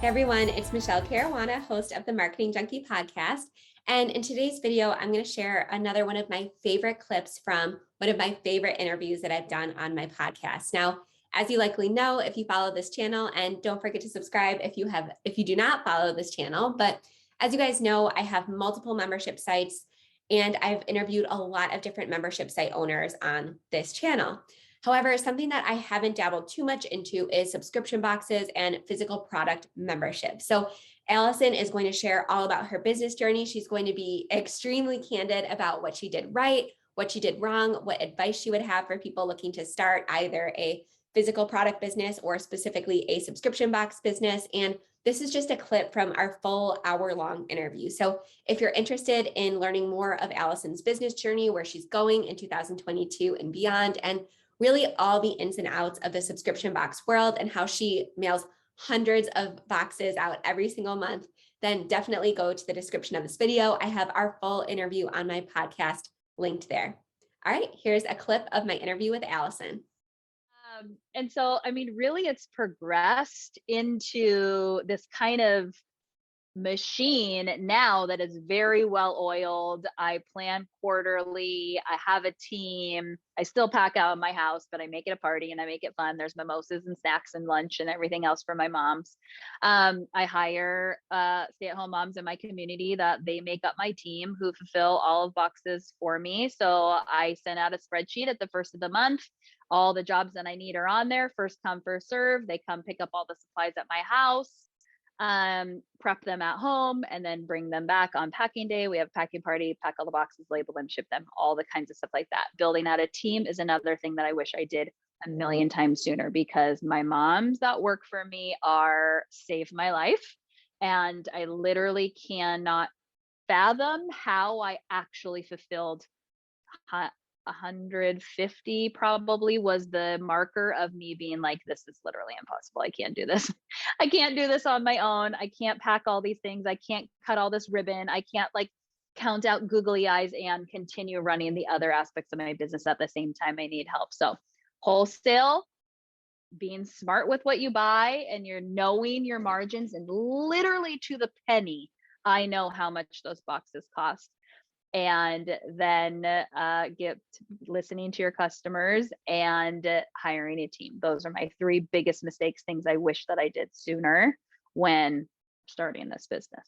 Hey everyone, it's Michelle Caruana, host of the Marketing Junkie podcast. And in today's video, I'm going to share another one of my favorite clips from one of my favorite interviews that I've done on my podcast. Now, as you likely know, if you follow this channel, and don't forget to subscribe if you do not follow this channel, but as you guys know, I have multiple membership sites and I've interviewed a lot of different membership site owners on this channel. However, something that I haven't dabbled too much into is subscription boxes and physical product membership. So Allison is going to share all about her business journey. She's going to be extremely candid about what she did right, what she did wrong, what advice she would have for people looking to start either a physical product business or specifically a subscription box business. And this is just a clip from our full hour-long interview. So if you're interested in learning more of Allison's business journey, where she's going in 2022 and beyond, and really all the ins and outs of the subscription box world and how she mails hundreds of boxes out every single month, then definitely go to the description of this video. I have our full interview on my podcast linked there. All right, here's a clip of my interview with Allison. And so, I mean, really, it's progressed into this kind of machine now that is very well oiled. I plan quarterly. I have a team. I still pack out of my house, but I make it a party and I make it fun. There's mimosas and snacks and lunch and everything else for my moms. I hire stay-at-home moms in my community that they make up my team who fulfill all of boxes for me. So I send out a spreadsheet at the first of the month. All the jobs that I need are on there. First come, first serve. They come pick up all the supplies at my house. Prep them at home and then bring them back on packing day. We have a packing party, pack all the boxes, label them, ship them, all the kinds of stuff like that. Building out a team is another thing that I wish I did a million times sooner, because my moms that work for me are saved my life. And I literally cannot fathom how I actually fulfilled 150 probably was the marker of me being like, this is literally impossible. I can't do this. I can't do this on my own. I can't pack all these things. I can't cut all this ribbon. I can't like count out googly eyes and continue running the other aspects of my business at the same time. I need help. So wholesale, being smart with what you buy, and you're knowing your margins, and literally to the penny, I know how much those boxes cost. And then get listening to your customers and hiring a team. Those are my three biggest mistakes, things I wish that I did sooner when starting this business.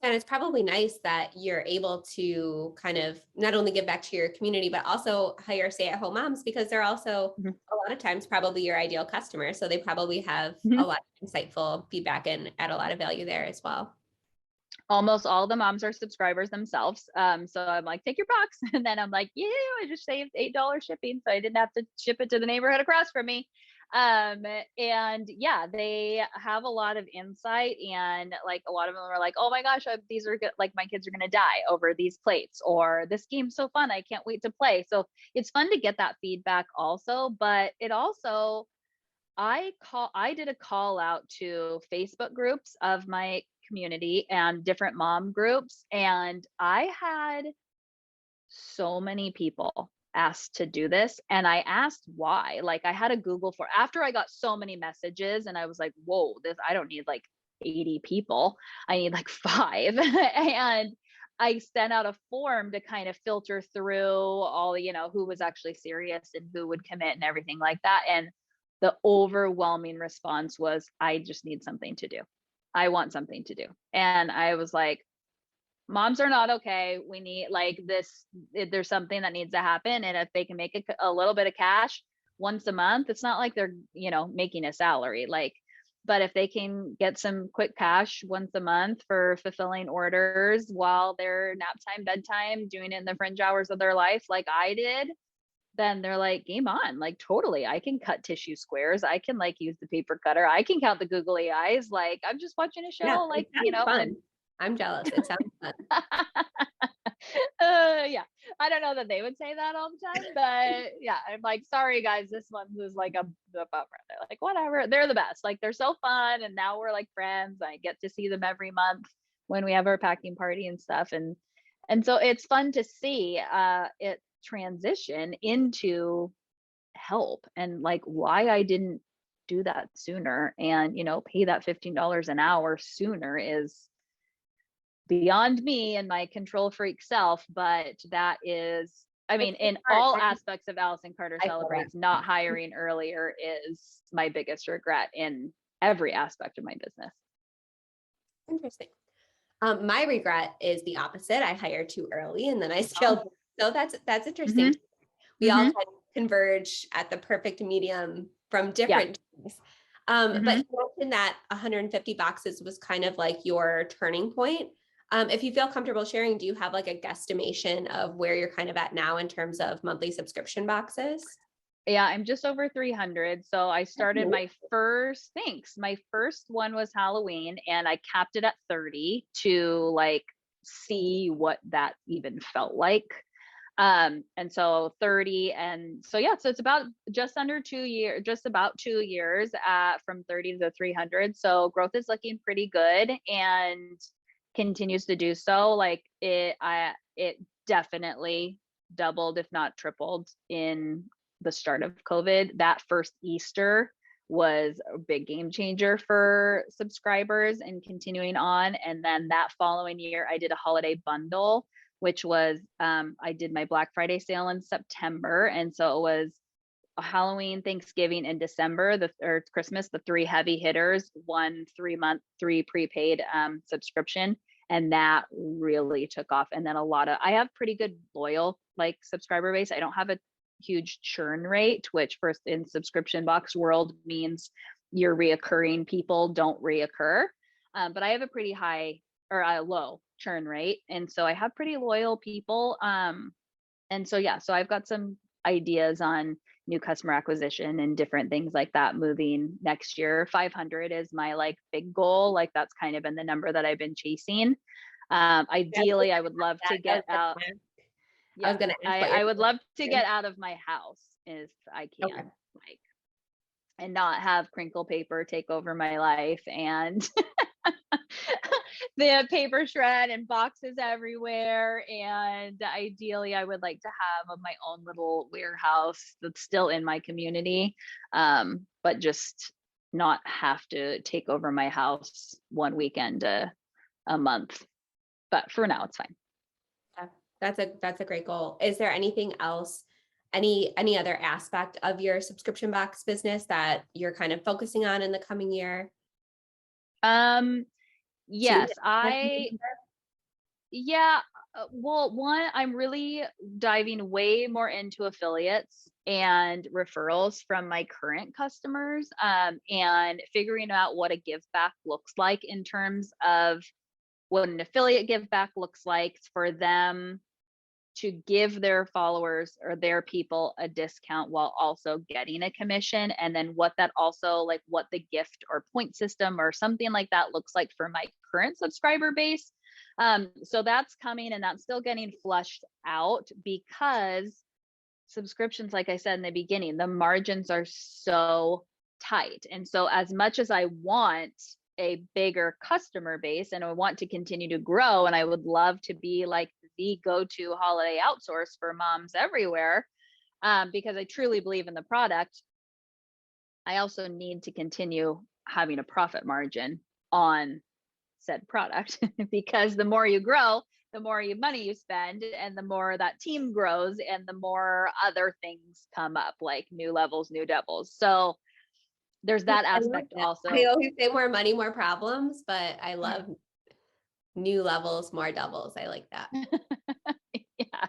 And it's probably nice that you're able to kind of not only give back to your community, but also hire stay-at-home moms, because they're also a lot of times probably your ideal customer. So they probably have a lot of insightful feedback and add a lot of value there as well. Almost all the moms are subscribers themselves. So I'm like, take your box. And then I'm like, yeah, I just saved $8 shipping. So I didn't have to ship it to the neighborhood across from me. And yeah, they have a lot of insight, and like a lot of them are like, oh my gosh, these are good. Like my kids are going to die over these plates, or this game's so fun. I can't wait to play. So it's fun to get that feedback also, but it also, I did a call out to Facebook groups of my community and different mom groups, and I had so many people asked to do this, and I asked why. Like I had a Google for after I got so many messages, and I was like, whoa, I don't need like 80 people. I need like 5. And I sent out a form to kind of filter through all, who was actually serious and who would commit and everything like that. And the overwhelming response was, I just need something to do. I want something to do. And I was like, moms are not okay. We need like this. There's something that needs to happen. And if they can make a little bit of cash once a month, it's not like they're, making a salary. But if they can get some quick cash once a month for fulfilling orders while they're nap time, bedtime, doing it in the fringe hours of their life, like I did, then they're like, game on. Like totally, I can cut tissue squares. I can like use the paper cutter. I can count the googly eyes. Like I'm just watching a show. Yeah, like, fun. I'm jealous. It sounds fun. Yeah, I don't know that they would say that all the time, but yeah, I'm like, sorry guys, this one was like a bummer. They're like, whatever, they're the best. Like they're so fun, and now we're like friends. I get to see them every month when we have our packing party and stuff, and so it's fun to see it transition into help, and like why I didn't do that sooner. And, pay that $15 an hour sooner is beyond me and my control freak self. But that is, I mean, in all aspects of Allison Carter Celebrates, not hiring earlier is my biggest regret in every aspect of my business. Interesting. My regret is the opposite. I hired too early and then I scaled. So that's interesting. We all kind of converge at the perfect medium from different things. But you mentioned that 150 boxes was kind of like your turning point. If you feel comfortable sharing, do you have like a guesstimation of where you're kind of at now in terms of monthly subscription boxes? Yeah, I'm just over 300. So I started my first one was Halloween, and I capped it at 30 to like see what that even felt like. And so 30, and so yeah, so it's about just under 2 years, just about 2 years from 30 to 300. So growth is looking pretty good and continues to do so. Like it definitely doubled, if not tripled, in the start of COVID. That first Easter was a big game changer for subscribers and continuing on. And then that following year, I did a holiday bundle, which was, I did my Black Friday sale in September. And so it was Halloween, Thanksgiving, and December, or Christmas, the 3 heavy hitters, 1 3-month, 3 prepaid subscription. And that really took off. And then I have pretty good loyal like subscriber base. I don't have a huge churn rate, which first in subscription box world means your reoccurring people don't reoccur. But I have a pretty high or a low churn rate. And so I have pretty loyal people. And so, yeah, so I've got some ideas on new customer acquisition and different things like that moving next year. 500 is my like big goal. Like that's kind of been the number that I've been chasing. Ideally, I would love to get out. Yeah, I would love to get out of my house if I can, like, and not have crinkle paper take over my life and the paper shred and boxes everywhere. And ideally, I would like to have my own little warehouse that's still in my community, but just not have to take over my house one weekend a month. But for now, it's fine. That's a great goal. Is there anything else, any other aspect of your subscription box business that you're kind of focusing on in the coming year? Yes, well, one, I'm really diving way more into affiliates and referrals from my current customers, and figuring out what a give back looks like in terms of what an affiliate give back looks like for them to give their followers or their people a discount while also getting a commission. And then what that also, like what the gift or point system or something like that looks like for my current subscriber base. So that's coming, and that's still getting flushed out because subscriptions, like I said in the beginning, the margins are so tight. And so as much as I want a bigger customer base and I want to continue to grow, and I would love to be like the go-to holiday outsource for moms everywhere, because I truly believe in the product, I also need to continue having a profit margin on said product because the more you grow, the more money you spend, and the more that team grows, and the more other things come up, like new levels, new devils. So there's that aspect also. I always say more money, more problems, but I love new levels, more doubles. I like that. Yeah.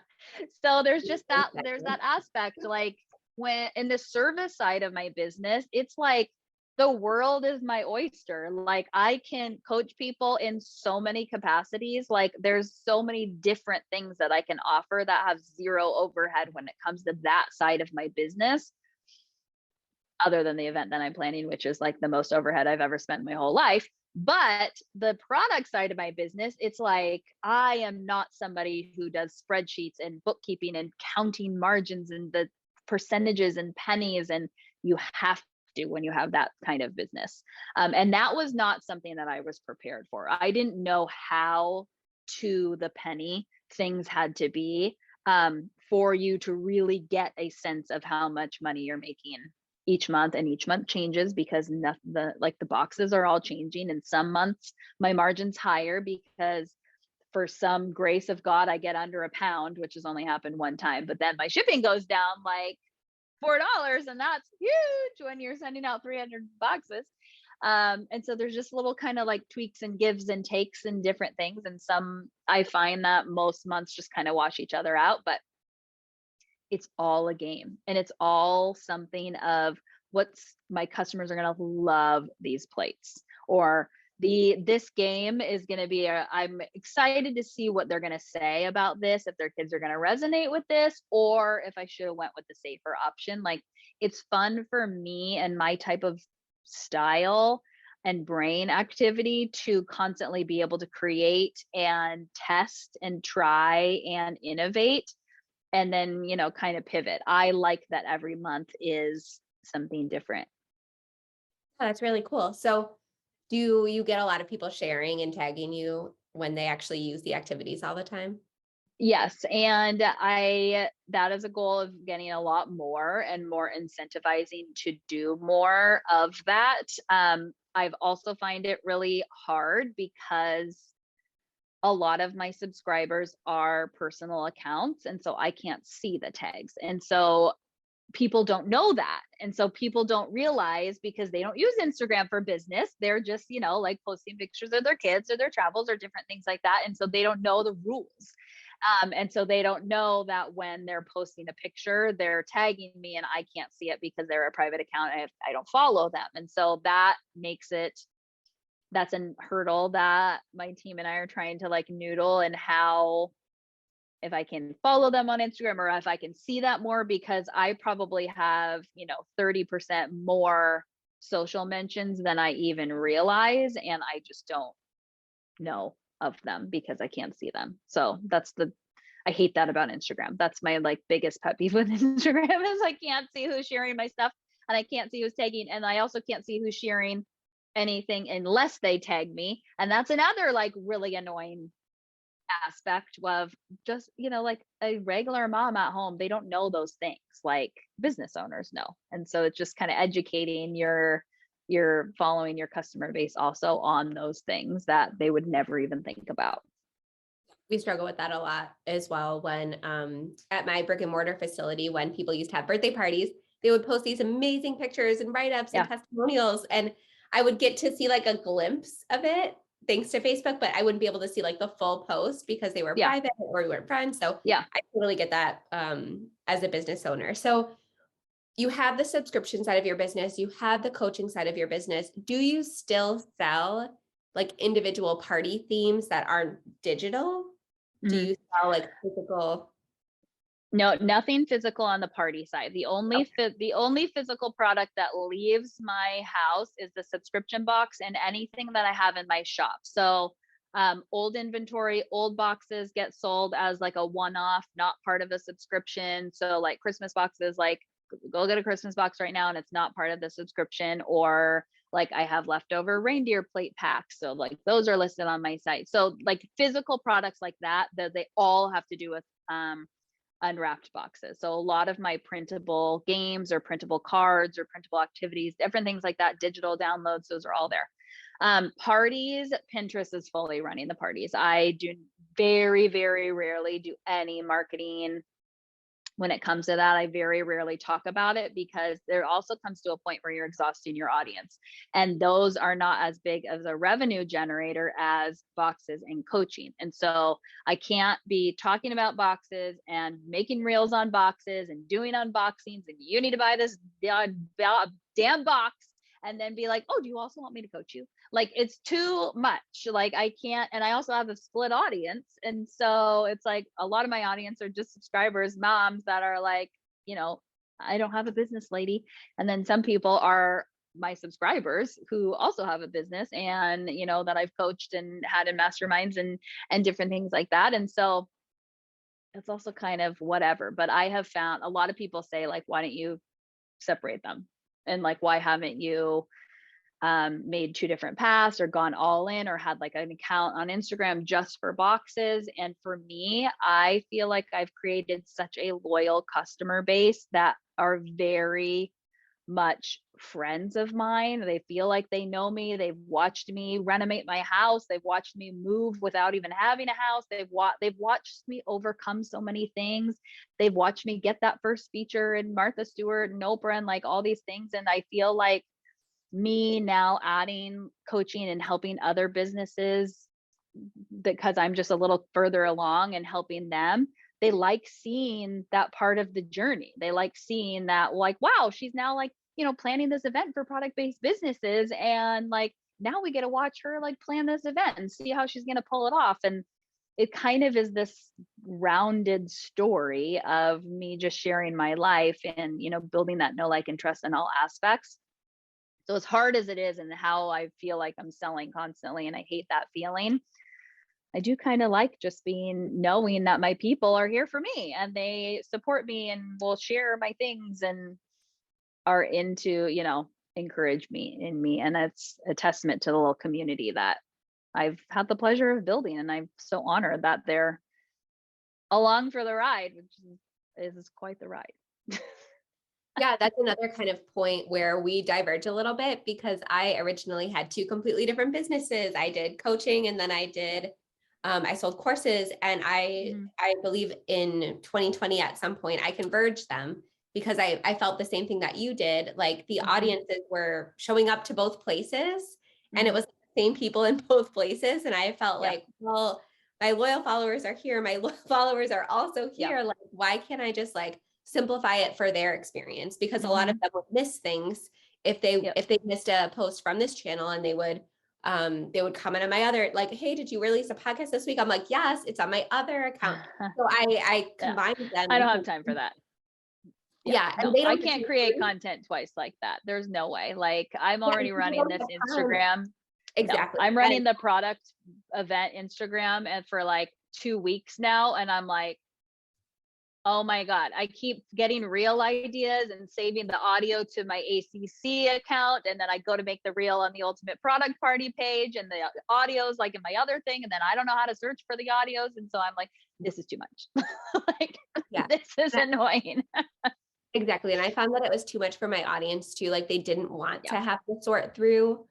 So there's just that, there's that aspect, like when in the service side of my business, it's like the world is my oyster. Like I can coach people in so many capacities. Like there's so many different things that I can offer that have zero overhead when it comes to that side of my business, other than the event that I'm planning, which is like the most overhead I've ever spent my whole life. But the product side of my business, it's like, I am not somebody who does spreadsheets and bookkeeping and counting margins and the percentages and pennies. And you have to when you have that kind of business. And that was not something that I was prepared for. I didn't know how to the penny things had to be for you to really get a sense of how much money you're making each month, and each month changes because the boxes are all changing. And some months my margin's higher because for some grace of God, I get under a pound, which has only happened one time, but then my shipping goes down like $4, and that's huge when you're sending out 300 boxes. And so there's just little kind of like tweaks and gives and takes and different things. And some, I find that most months just kind of wash each other out, but it's all a game, and it's all something of what's my customers are going to love these plates, or this game is going to be I'm excited to see what they're going to say about this, if their kids are going to resonate with this, or if I should have went with the safer option. Like, it's fun for me and my type of style and brain activity to constantly be able to create and test and try and innovate, and then, kind of pivot. I like that every month is something different. Oh, that's really cool. So do you get a lot of people sharing and tagging you when they actually use the activities all the time? Yes, and that is a goal of getting a lot more and more incentivizing to do more of that. I've also find it really hard because a lot of my subscribers are personal accounts, and so I can't see the tags. And so people don't know that. And so people don't realize, because they don't use Instagram for business. They're just, like posting pictures of their kids or their travels or different things like that. And so they don't know the rules. And so they don't know that when they're posting a picture, they're tagging me and I can't see it because they're a private account and I don't follow them. And so that's a hurdle that my team and I are trying to like noodle, and how, if I can follow them on Instagram or if I can see that more, because I probably have, 30% more social mentions than I even realize. And I just don't know of them because I can't see them. So I hate that about Instagram. That's my like biggest pet peeve with Instagram is I can't see who's sharing my stuff, and I can't see who's tagging. And I also can't see who's sharing anything unless they tag me. And that's another like really annoying aspect of just, like a regular mom at home. They don't know those things like business owners know. And so it's just kind of educating your following your customer base also on those things that they would never even think about. We struggle with that a lot as well. When at my brick and mortar facility, when people used to have birthday parties, they would post these amazing pictures and write-ups and Yeah. testimonials. And I would get to see like a glimpse of it thanks to Facebook, but I wouldn't be able to see like the full post because they were Yeah. private or we weren't friends. So Yeah. I totally get that as a business owner. So you have the subscription side of your business, you have the coaching side of your business. Do you still sell like individual party themes that aren't digital? Do Mhm. you sell like physical? No, nothing physical on the party side. The only physical product that leaves my house is the subscription box and anything that I have in my shop. So old inventory, old boxes get sold as like a one-off, not part of a subscription. So like Christmas boxes, like go get a Christmas box right now and it's not part of the subscription. Or like I have leftover reindeer plate packs. So like those are listed on my site. So like physical products like that they all have to do with unwrapped boxes. So a lot of my printable games or printable cards or printable activities, different things like that, digital downloads, those are all there. Parties, Pinterest is fully running the parties. I do very, very rarely do any marketing when it comes to that. I very rarely talk about it because there also comes to a point where you're exhausting your audience. And those are not as big as a revenue generator as boxes and coaching. And so I can't be talking about boxes and making reels on boxes and doing unboxings and you need to buy this damn box and then be like, oh, do you also want me to coach you? Like, it's too much. Like, I can't. And I also have a split audience. And so it's like a lot of my audience are just subscribers, moms that are like, I don't have a business, lady. And then some people are my subscribers who also have a business and, that I've coached and had in masterminds and different things like that. And so it's also kind of whatever. But I have found a lot of people say, like, why don't you separate them? And like, why haven't you made two different paths or gone all in or had like an account on Instagram just for boxes? And for me, I feel like I've created such a loyal customer base that are very much friends of mine. They feel like they know me. They've watched me renovate my house. They've watched me move without even having a house. They've watched me overcome so many things. They've watched me get that first feature in Martha Stewart and Oprah and like all these things. And I feel like me now adding coaching and helping other businesses, because I'm just a little further along and helping them, they like seeing that part of the journey. They like seeing that, like, wow, she's now like, planning this event for product-based businesses. And like, now we get to watch her like plan this event and see how she's going to pull it off. And it kind of is this rounded story of me just sharing my life and, building that know, like, and trust in all aspects. So as hard as it is and how I feel like I'm selling constantly, and I hate that feeling, I do kind of like just knowing that my people are here for me and they support me and will share my things and are into, encourage me in me. And that's a testament to the little community that I've had the pleasure of building. And I'm so honored that they're along for the ride, which is quite the ride. Yeah, that's another kind of point where we diverge a little bit, because I originally had two completely different businesses. I did coaching, and then I sold courses, and I believe in 2020 at some point I converged them, because I felt the same thing that you did. Like the audiences were showing up to both places, and it was the same people in both places. And I felt like, well, my loyal followers are here. My loyal followers are also here. Like, why can't I just like simplify it for their experience? Because a lot of them would miss things if they missed a post from this channel, and they would comment on my other, like, hey, did you release a podcast this week? I'm like, yes, it's on my other account. So I combined them. I don't have time for that. Yeah. No, and they don't I can't create content twice like that. There's no way. Like, I'm already running this Instagram. Exactly. No, I'm running the product event Instagram and for like 2 weeks now. And I'm like, oh my God, I keep getting reel ideas and saving the audio to my ACC account. And then I go to make the reel on the Ultimate Product Party page, and the audio is like in my other thing. And then I don't know how to search for the audios. And so I'm like, this is too much. Like, this is annoying. Exactly. And I found that it was too much for my audience too. Like, they didn't want to have to sort through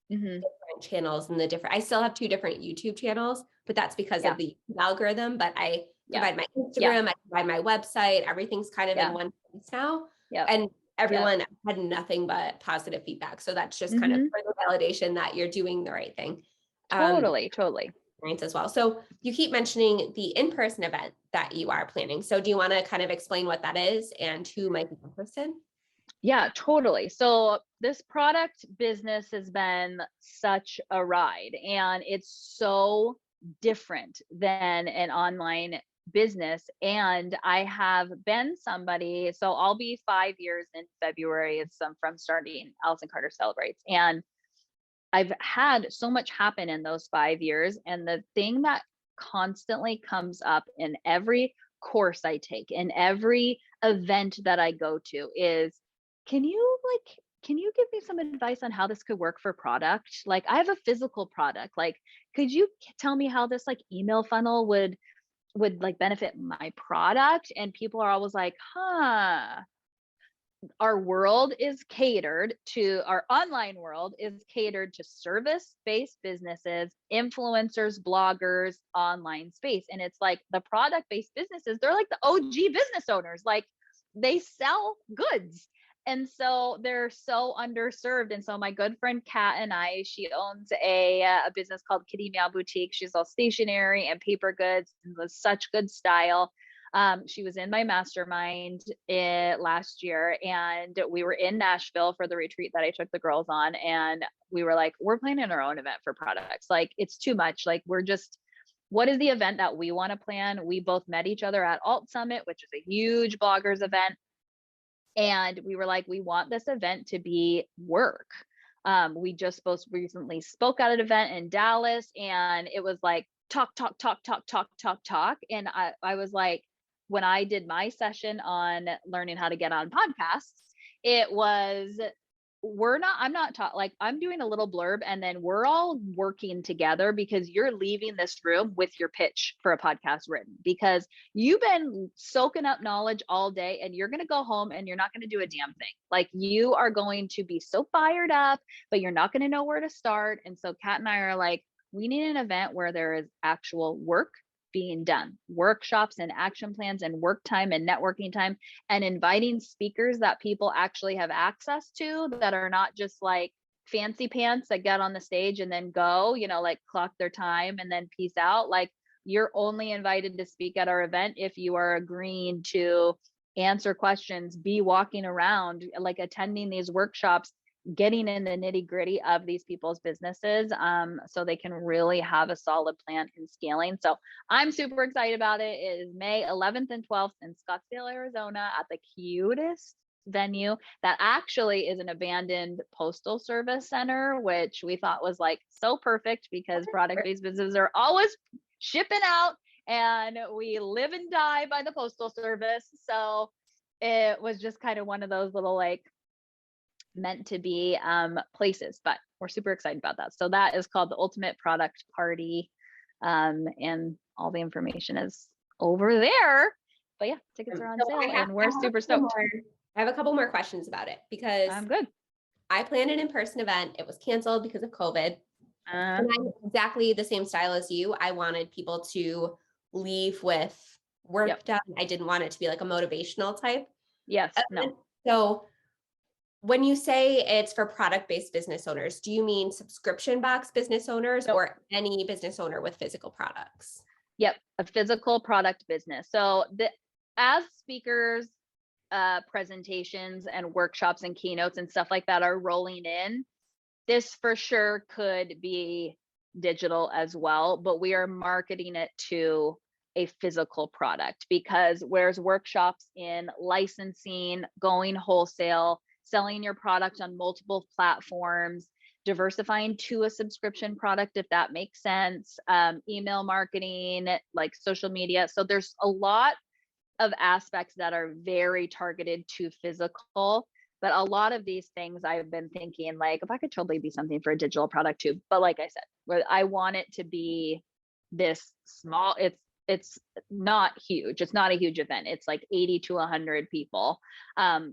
different channels and I still have 2 different YouTube channels, but that's because of the algorithm. But I provide my Instagram, I provide my website, everything's kind of in one place now. And everyone had nothing but positive feedback. So that's just kind of further validation that you're doing the right thing. Totally. As well. So you keep mentioning the in-person event that you are planning. So do you want to kind of explain what that is and who might be interested? Yeah, totally. So this product business has been such a ride, and it's so different than an online business. And I have been somebody, so I'll be 5 years in February. It's from starting Allison Carter Celebrates. And I've had so much happen in those 5 years. And the thing that constantly comes up in every course I take, in every event that I go to, is, can you give me some advice on how this could work for product? Like, I have a physical product. Like, could you tell me how this like email funnel would like benefit my product? And people are always like, our world is catered to, our online world is catered to service-based businesses, influencers, bloggers, online space. And it's like the product-based businesses, they're like the OG business owners. Like, they sell goods. And so they're so underserved. And so my good friend Kat and she owns a business called Kitty Meow Boutique. She's all stationery and paper goods and with such good style. She was in my mastermind last year, and we were in Nashville for the retreat that I took the girls on. And we were like, we're planning our own event for products. Like, it's too much. Like, what is the event that we want to plan? We both met each other at Alt Summit, which is a huge bloggers event. And we were like, we want this event to be work. We just both recently spoke at an event in Dallas, and it was like talk. And I was like, when I did my session on learning how to get on podcasts, it was I'm not taught, like, I'm doing a little blurb and then we're all working together because you're leaving this room with your pitch for a podcast written because you've been soaking up knowledge all day and you're going to go home and you're not going to do a damn thing. Like, you are going to be so fired up, but you're not going to know where to start. And so Kat and I are like, we need an event where there is actual work being done, workshops and action plans and work time and networking time, and inviting speakers that people actually have access to, that are not just like fancy pants that get on the stage and then go, like clock their time and then peace out. Like, you're only invited to speak at our event if you are agreeing to answer questions, be walking around, like attending these workshops, getting in the nitty gritty of these people's businesses, so they can really have a solid plan in scaling. So I'm super excited about it. It is May 11th and 12th in Scottsdale, Arizona, at the cutest venue that actually is an abandoned postal service center, which we thought was like so perfect because product-based businesses are always shipping out and we live and die by the postal service. So it was just kind of one of those little like meant to be places, but we're super excited about that. So that is called the Ultimate Product Party, and all the information is over there. But yeah, tickets are on sale and we're super stoked. I have a couple more questions about it because I'm good. I planned an in-person event. It was canceled because of COVID. And I'm exactly the same style as you. I wanted people to leave with work done. I didn't want it to be like a motivational type. Yes. No. So when you say it's for product-based business owners, do you mean subscription box business owners or any business owner with physical products? Yep, a physical product business. So as speakers, presentations and workshops and keynotes and stuff like that are rolling in, this for sure could be digital as well, but we are marketing it to a physical product, because whereas workshops in licensing, going wholesale, selling your product on multiple platforms, diversifying to a subscription product, if that makes sense, email marketing, like social media. So there's a lot of aspects that are very targeted to physical, but a lot of these things I've been thinking like, if I could totally be something for a digital product too. But like I said, I want it to be this small, it's not huge. It's not a huge event. It's like 80 to 100 people,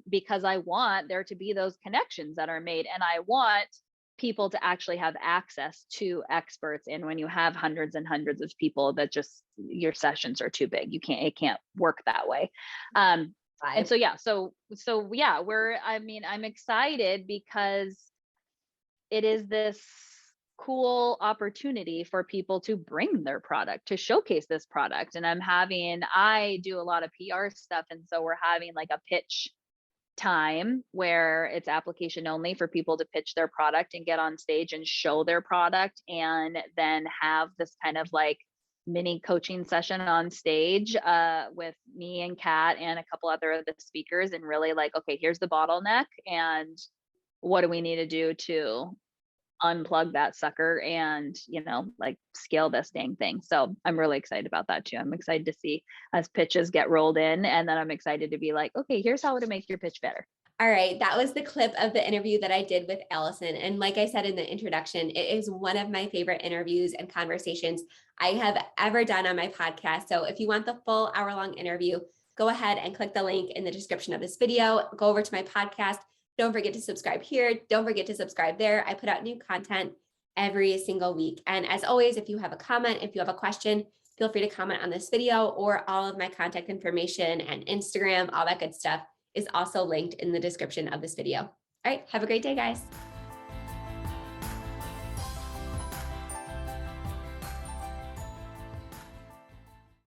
because I want there to be those connections that are made. And I want people to actually have access to experts. And when you have hundreds and hundreds of people, that just, your sessions are too big. It can't work that way. And so, yeah, so yeah, I'm excited because it is this cool opportunity for people to bring their product, to showcase this product. And I do a lot of PR stuff. And so we're having like a pitch time where it's application only for people to pitch their product and get on stage and show their product, and then have this kind of like mini coaching session on stage with me and Kat and a couple other of the speakers, and really like, okay, here's the bottleneck and what do we need to do to unplug that sucker and, like scale this dang thing. So I'm really excited about that too. I'm excited to see as pitches get rolled in, and then I'm excited to be like, okay, here's how to make your pitch better. All right, that was the clip of the interview that I did with Allison. And like I said in the introduction, it is one of my favorite interviews and conversations I have ever done on my podcast. So if you want the full hour-long interview, go ahead and click the link in the description of this video. Go over to my podcast. Don't forget to subscribe here. Don't forget to subscribe there. I put out new content every single week. And as always, if you have a comment, if you have a question, feel free to comment on this video, or all of my contact information and Instagram, all that good stuff is also linked in the description of this video. All right, have a great day, guys.